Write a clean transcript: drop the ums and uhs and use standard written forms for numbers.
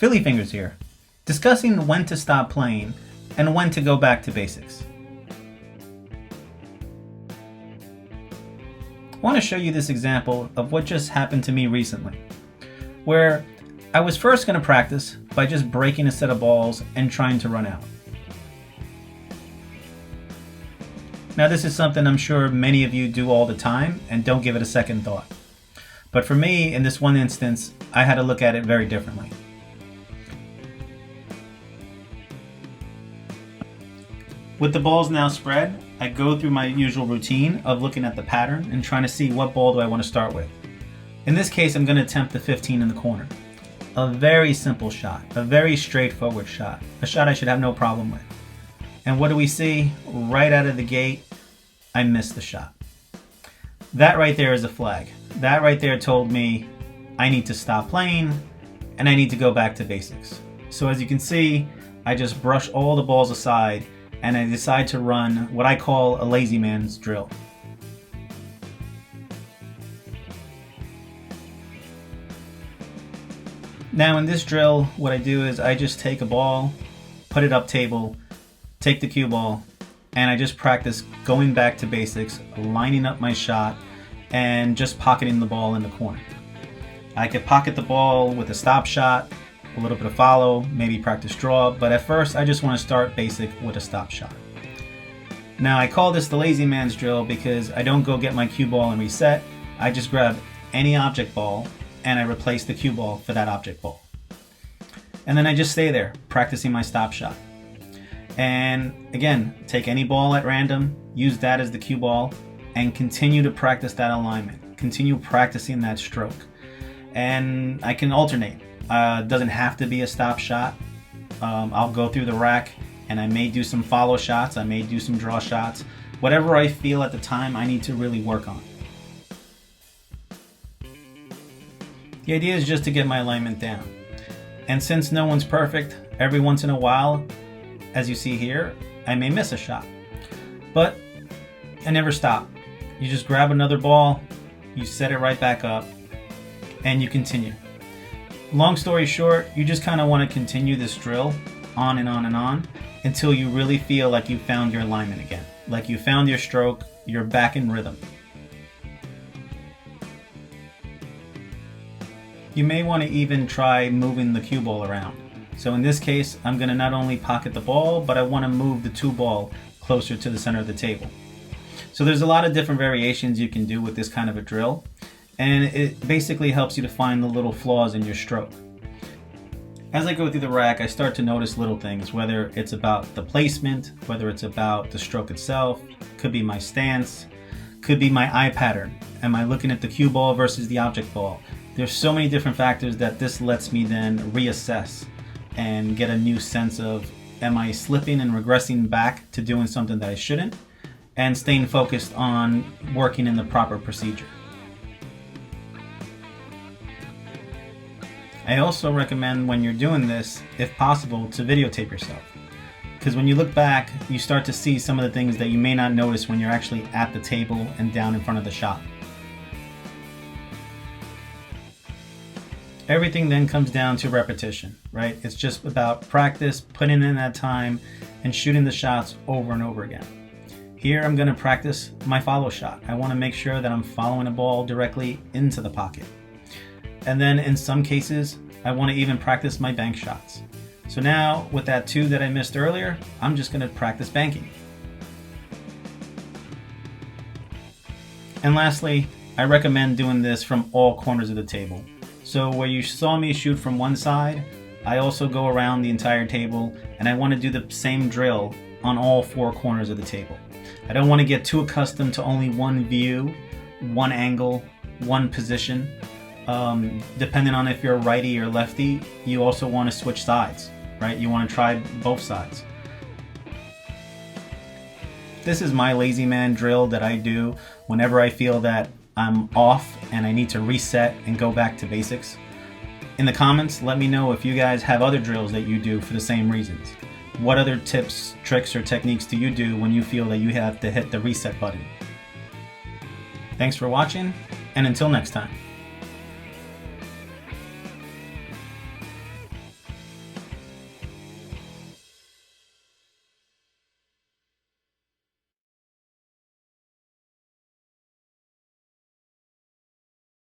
Philly Fingers here, discussing when to stop playing and when to go back to basics. I want to show you this example of what just happened to me recently, where I was first going to practice by just breaking a set of balls and trying to run out. Now this is something I'm sure many of you do all the time and don't give it a second thought. But for me, in this one instance, I had to look at it very differently. With the balls now spread, I go through my usual routine of looking at the pattern and trying to see what ball do I want to start with. In this case, I'm going to attempt the 15 in the corner. A very simple shot, a very straightforward shot, a shot I should have no problem with. And what do we see? Right out of the gate, I missed the shot. That right there is a flag. That right there told me I need to stop playing and I need to go back to basics. So as you can see, I just brush all the balls aside and I decide to run what I call a lazy man's drill. Now in this drill, what I do is I just take a ball, put it up table, take the cue ball, and I just practice going back to basics, lining up my shot, and just pocketing the ball in the corner. I could pocket the ball with a stop shot, a little bit of follow, maybe practice draw, but at first I just want to start basic with a stop shot. Now I call this the lazy man's drill because I don't go get my cue ball and reset. I just grab any object ball and I replace the cue ball for that object ball. And then I just stay there practicing my stop shot. And again, take any ball at random, use that as the cue ball, and continue to practice that alignment. Continue practicing that stroke. And I can alternate. It doesn't have to be a stop shot. I'll go through the rack and I may do some follow shots, I may do some draw shots, whatever I feel at the time I need to really work on. The idea is just to get my alignment down. And since no one's perfect, every once in a while, as you see here, I may miss a shot. But I never stop. You just grab another ball, you set it right back up, and you continue. Long story short, you just kind of want to continue this drill on and on and on until you really feel like you found your alignment again. Like you found your stroke, you're back in rhythm. You may want to even try moving the cue ball around. So in this case, I'm going to not only pocket the ball, but I want to move the two ball closer to the center of the table. So there's a lot of different variations you can do with this kind of a drill, and it basically helps you to find the little flaws in your stroke. As I go through the rack, I start to notice little things, whether it's about the placement, whether it's about the stroke itself, could be my stance, could be my eye pattern. Am I looking at the cue ball versus the object ball? There's so many different factors that this lets me then reassess and get a new sense of, am I slipping and regressing back to doing something that I shouldn't, and staying focused on working in the proper procedure. I also recommend when you're doing this, if possible, to videotape yourself. Because when you look back, you start to see some of the things that you may not notice when you're actually at the table and down in front of the shop. Everything then comes down to repetition, right? It's just about practice, putting in that time, and shooting the shots over and over again. Here I'm going to practice my follow shot. I want to make sure that I'm following a ball directly into the pocket. And then in some cases, I want to even practice my bank shots. So now with that two that I missed earlier, I'm just going to practice banking. And lastly, I recommend doing this from all corners of the table. So where you saw me shoot from one side, I also go around the entire table and I want to do the same drill on all four corners of the table. I don't want to get too accustomed to only one view, one angle, one position. Depending on if you're righty or lefty, you also want to switch sides, right? You want to try both sides. This is my lazy man drill that I do whenever I feel that I'm off and I need to reset and go back to basics. In the comments, let me know if you guys have other drills that you do for the same reasons. What other tips, tricks, or techniques do you do when you feel that you have to hit the reset button? Thanks for watching, and until next time.